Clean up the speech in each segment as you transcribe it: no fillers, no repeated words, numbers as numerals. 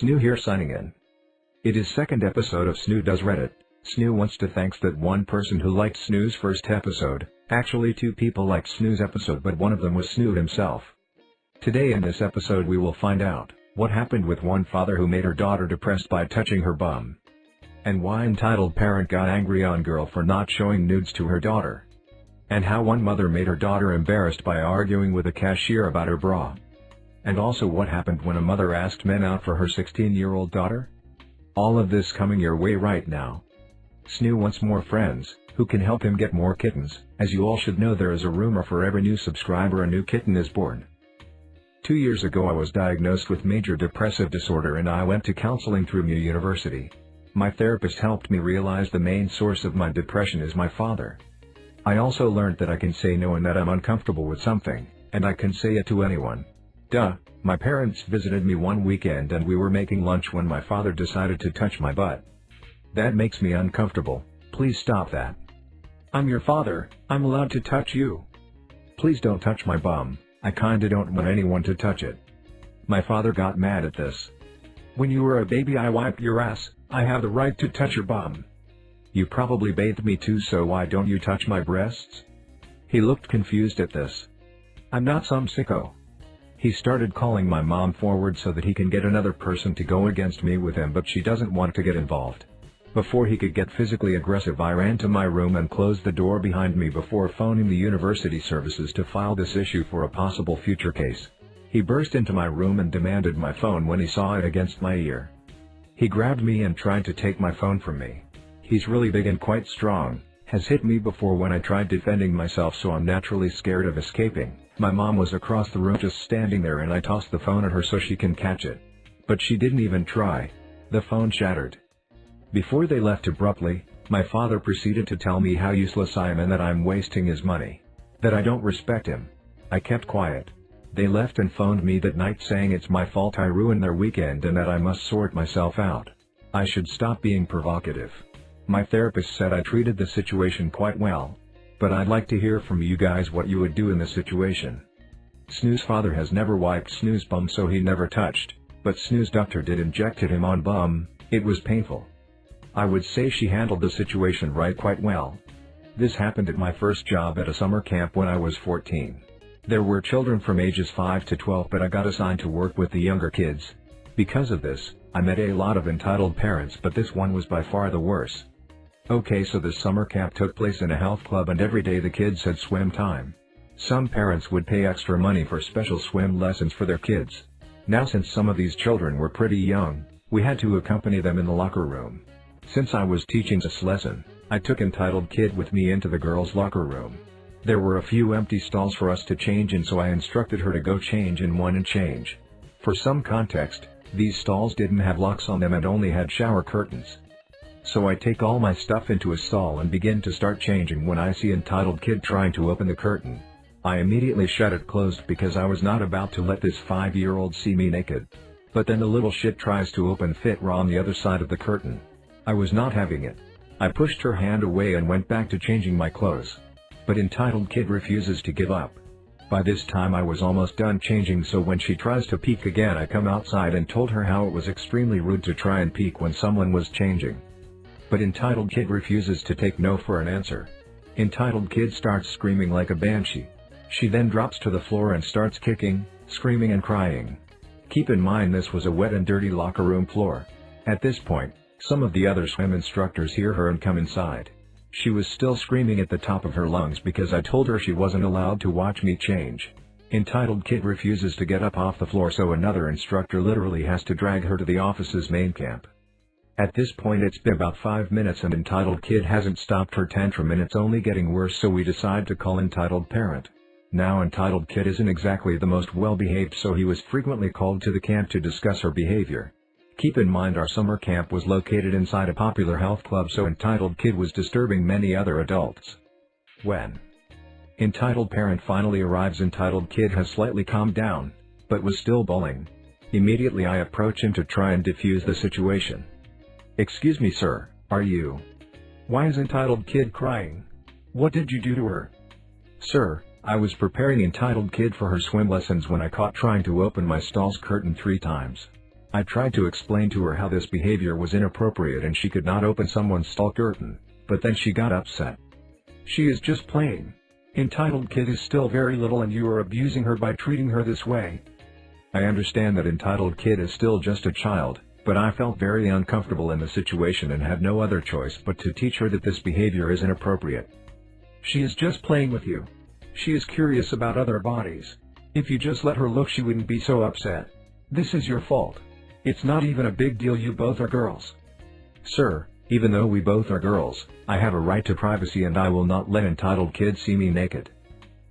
Snoo here signing in. It is second episode of Snoo Does Reddit. Snoo wants to thanks that one person who liked Snoo's first episode. Actually two people liked Snoo's episode, but one of them was Snoo himself. Today in this episode we will find out what happened with one father who made her daughter depressed by touching her bum. And why entitled parent got angry on girl for not showing nudes to her daughter. And how one mother made her daughter embarrassed by arguing with a cashier about her bra. And also what happened when a mother asked men out for her 16-year-old daughter? All of this coming your way right now. Snoo wants more friends, who can help him get more kittens. As you all should know, there is a rumor for every new subscriber a new kitten is born. 2 years ago I was diagnosed with major depressive disorder and I went to counseling through New University. My therapist helped me realize the main source of my depression is my father. I also learned that I can say no and that I'm uncomfortable with something, and I can say it to anyone. Duh, my parents visited me one weekend and we were making lunch when my father decided to touch my butt. That makes me uncomfortable, please stop that. I'm your father, I'm allowed to touch you. Please don't touch my bum, I kinda don't want anyone to touch it. My father got mad at this. When you were a baby I wiped your ass, I have the right to touch your bum. You probably bathed me too, so why don't you touch my breasts? He looked confused at this. I'm not some sicko. He started calling my mom forward so that he can get another person to go against me with him, but she doesn't want to get involved. Before he could get physically aggressive I ran to my room and closed the door behind me before phoning the university services to file this issue for a possible future case. He burst into my room and demanded my phone when he saw it against my ear. He grabbed me and tried to take my phone from me. He's really big and quite strong, has hit me before when I tried defending myself, so I'm naturally scared of escaping. My mom was across the room just standing there and I tossed the phone at her so she can catch it. But she didn't even try. The phone shattered. Before they left abruptly, my father proceeded to tell me how useless I am and that I'm wasting his money. That I don't respect him. I kept quiet. They left and phoned me that night saying it's my fault I ruined their weekend and that I must sort myself out. I should stop being provocative. My therapist said I treated the situation quite well. But I'd like to hear from you guys what you would do in this situation. Snoo's father has never wiped Snoo's bum, so he never touched, but Snoo's doctor did injected him on bum. It was painful. I would say she handled the situation right quite well. This happened at my first job at a summer camp when I was 14. There were children from ages 5 to 12, but I got assigned to work with the younger kids. Because of this, I met a lot of entitled parents, but this one was by far the worst. Okay, so this summer camp took place in a health club and every day the kids had swim time. Some parents would pay extra money for special swim lessons for their kids. Now since some of these children were pretty young, we had to accompany them in the locker room. Since I was teaching this lesson, I took entitled kid with me into the girls' locker room. There were a few empty stalls for us to change in, so I instructed her to go change in one and change. For some context, these stalls didn't have locks on them and only had shower curtains. So I take all my stuff into a stall and begin to start changing when I see entitled kid trying to open the curtain. I immediately shut it closed because I was not about to let this 5-year-old see me naked. But then the little shit tries to open fit raw on the other side of the curtain. I was not having it. I pushed her hand away and went back to changing my clothes. But entitled kid refuses to give up. By this time I was almost done changing, so when she tries to peek again I come outside and told her how it was extremely rude to try and peek when someone was changing. But entitled kid refuses to take no for an answer. Entitled kid starts screaming like a banshee. She then drops to the floor and starts kicking, screaming and crying. Keep in mind this was a wet and dirty locker room floor. At this point, some of the other swim instructors hear her and come inside. She was still screaming at the top of her lungs because I told her she wasn't allowed to watch me change. Entitled kid refuses to get up off the floor, so another instructor literally has to drag her to the office's main camp. At this point it's been about 5 minutes and entitled kid hasn't stopped her tantrum and it's only getting worse, so we decide to call entitled parent. Now entitled kid isn't exactly the most well behaved, so he was frequently called to the camp to discuss her behavior. Keep in mind our summer camp was located inside a popular health club, so entitled kid was disturbing many other adults. When entitled parent finally arrives, entitled kid has slightly calmed down, but was still bawling. Immediately I approach him to try and defuse the situation. Excuse me sir, are you? Why is entitled kid crying? What did you do to her? Sir, I was preparing entitled kid for her swim lessons when I caught trying to open my stall's curtain 3 times. I tried to explain to her how this behavior was inappropriate and she could not open someone's stall curtain, but then she got upset. She is just playing. Entitled kid is still very little and you are abusing her by treating her this way. I understand that entitled kid is still just a child, but I felt very uncomfortable in the situation and had no other choice but to teach her that this behavior is inappropriate. She is just playing with you. She is curious about other bodies. If you just let her look, she wouldn't be so upset. This is your fault. It's not even a big deal, you both are girls. Sir, even though we both are girls, I have a right to privacy and I will not let entitled kid see me naked.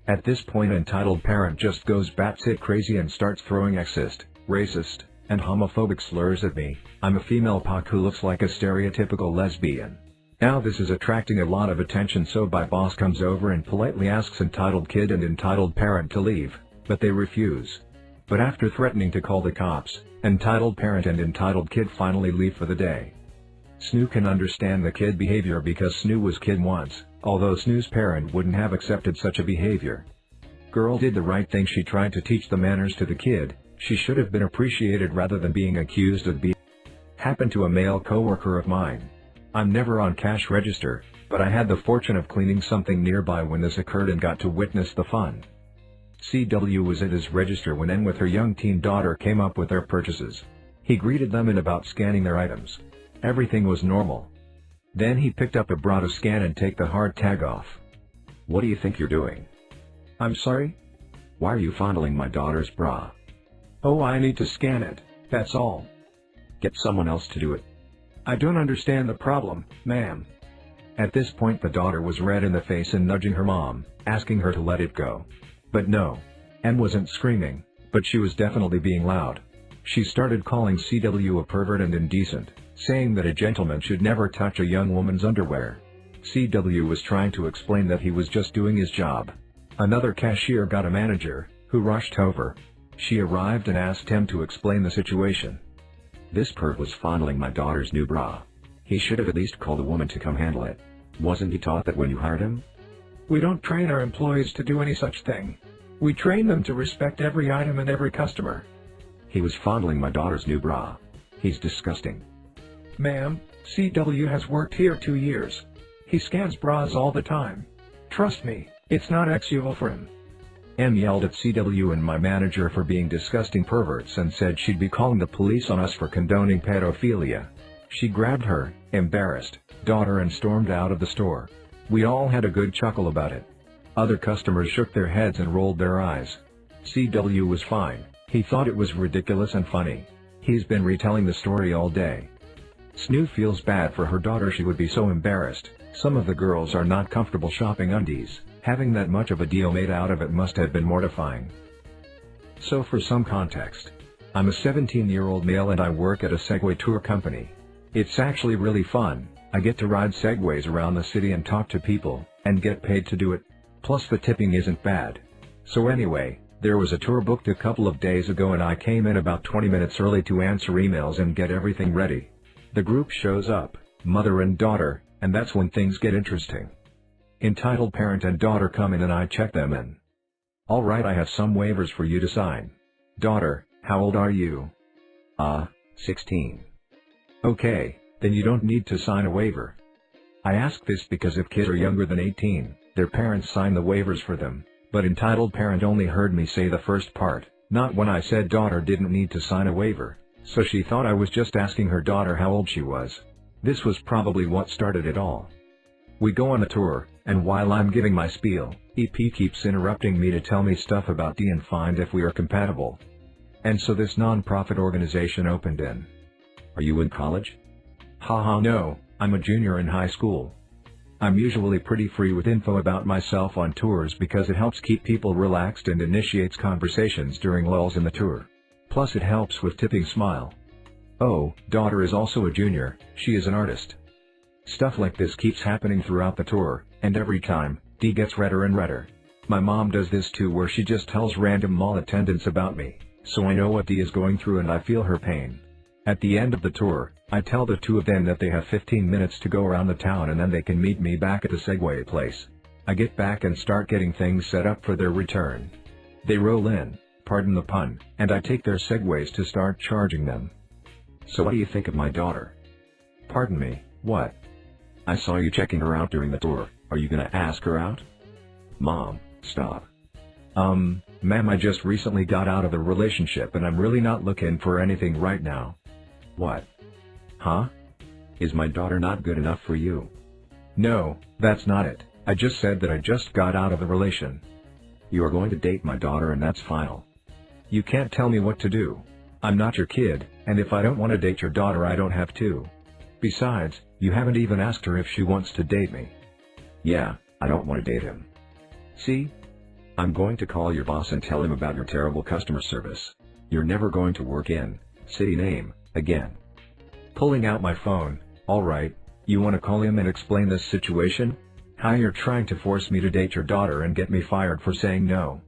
At this point entitled parent just goes batshit crazy and starts throwing sexist, racist, and homophobic slurs at me. I'm a female POC who looks like a stereotypical lesbian. Now this is attracting a lot of attention, so my boss comes over and politely asks entitled kid and entitled parent to leave, but they refuse. But after threatening to call the cops, entitled parent and entitled kid finally leave for the day. Snoo can understand the kid behavior because Snoo was kid once, although Snoo's parent wouldn't have accepted such a behavior. Girl did the right thing, she tried to teach the manners to the kid. She should have been appreciated rather than being accused of being. Happened to a male coworker of mine. I'm never on cash register, but I had the fortune of cleaning something nearby when this occurred and got to witness the fun. CW was at his register when N with her young teen daughter came up with their purchases. He greeted them and about scanning their items. Everything was normal. Then he picked up a bra to scan and take the hard tag off. What do you think you're doing? I'm sorry? Why are you fondling my daughter's bra? Oh, I need to scan it, that's all. Get someone else to do it. I don't understand the problem, ma'am. At this point the daughter was red in the face and nudging her mom, asking her to let it go. But no. N wasn't screaming, but she was definitely being loud. She started calling CW a pervert and indecent, saying that a gentleman should never touch a young woman's underwear. CW was trying to explain that he was just doing his job. Another cashier got a manager, who rushed over. She arrived and asked him to explain the situation. This perv was fondling my daughter's new bra. He should have at least called a woman to come handle it. Wasn't he taught that when you hired him? We don't train our employees to do any such thing. We train them to respect every item and every customer. He was fondling my daughter's new bra. He's disgusting. Ma'am, CW has worked here 2 years. He scans bras all the time. Trust me, it's not sexual for him. M yelled at CW and my manager for being disgusting perverts and said she'd be calling the police on us for condoning pedophilia. She grabbed her, embarrassed, daughter and stormed out of the store. We all had a good chuckle about it. Other customers shook their heads and rolled their eyes. CW was fine. He thought it was ridiculous and funny. He's been retelling the story all day. Snoo feels bad for her daughter, she would be so embarrassed. Some of the girls are not comfortable shopping undies. Having that much of a deal made out of it must have been mortifying. So for some context, I'm a 17-year-old male and I work at a Segway tour company. It's actually really fun. I get to ride Segways around the city and talk to people, and get paid to do it. Plus the tipping isn't bad. So anyway, there was a tour booked a couple of days ago and I came in about 20 minutes early to answer emails and get everything ready. The group shows up, mother and daughter, and that's when things get interesting. Entitled parent and daughter come in and I check them in. Alright, I have some waivers for you to sign. Daughter, how old are you? 16. Okay, then you don't need to sign a waiver. I ask this because if kids are younger than 18, their parents sign the waivers for them, but entitled parent only heard me say the first part, not when I said daughter didn't need to sign a waiver, so she thought I was just asking her daughter how old she was. This was probably what started it all. We go on a tour, and while I'm giving my spiel, EP keeps interrupting me to tell me stuff about D and find if we are compatible. And so this non-profit organization opened in. Are you in college? Haha no, I'm a junior in high school. I'm usually pretty free with info about myself on tours because it helps keep people relaxed and initiates conversations during lulls in the tour. Plus it helps with tipping smile. Oh, daughter is also a junior, she is an artist. Stuff like this keeps happening throughout the tour, and every time, D gets redder and redder. My mom does this too, where she just tells random mall attendants about me, so I know what D is going through and I feel her pain. At the end of the tour, I tell the two of them that they have 15 minutes to go around the town and then they can meet me back at the Segway place. I get back and start getting things set up for their return. They roll in, pardon the pun, and I take their Segways to start charging them. So what do you think of my daughter? Pardon me, what? I saw you checking her out during the tour. Are you gonna ask her out? Mom, stop. Ma'am, I just recently got out of a relationship and I'm really not looking for anything right now. What? Huh? Is my daughter not good enough for you? No, that's not it. I just said that I just got out of a relation. You are going to date my daughter and that's final. You can't tell me what to do. I'm not your kid, and if I don't want to date your daughter I don't have to. Besides, you haven't even asked her if she wants to date me. Yeah, I don't want to date him. See? I'm going to call your boss and tell him about your terrible customer service. You're never going to work in city name again. Pulling out my phone. Alright, you want to call him and explain this situation? How you're trying to force me to date your daughter and get me fired for saying no.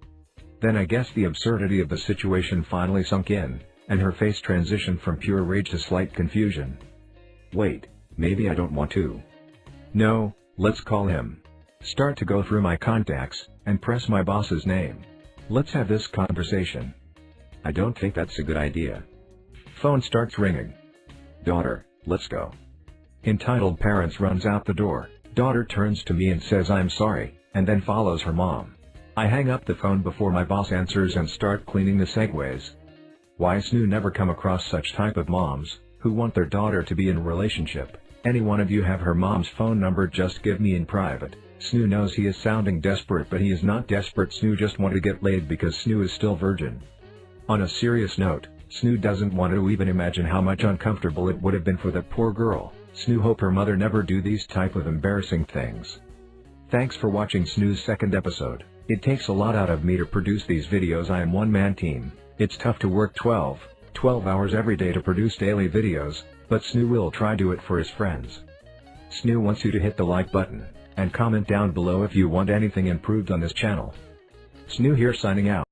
Then I guess the absurdity of the situation finally sunk in, and her face transitioned from pure rage to slight confusion. Wait, maybe I don't want to. No, let's call him. Start to go through my contacts, and press my boss's name. Let's have this conversation. I don't think that's a good idea. Phone starts ringing. Daughter, let's go. Entitled Parents runs out the door. Daughter turns to me and says I'm sorry, and then follows her mom. I hang up the phone before my boss answers and start cleaning the segways. Why Snoo never come across such type of moms, who want their daughter to be in a relationship. Any one of you have her mom's phone number, just give me in private. Snoo knows he is sounding desperate, but he is not desperate. Snoo just want to get laid because Snoo is still virgin. On a serious note, Snoo doesn't want to even imagine how much uncomfortable it would have been for that poor girl. Snoo hope her mother never do these type of embarrassing things. Thanks for watching Snoo's second episode. It takes a lot out of me to produce these videos. I am one-man team. It's tough to work 12 hours every day to produce daily videos, but Snoo will try to do it for his friends. Snoo wants you to hit the like button, and comment down below if you want anything improved on this channel. Snoo here signing out.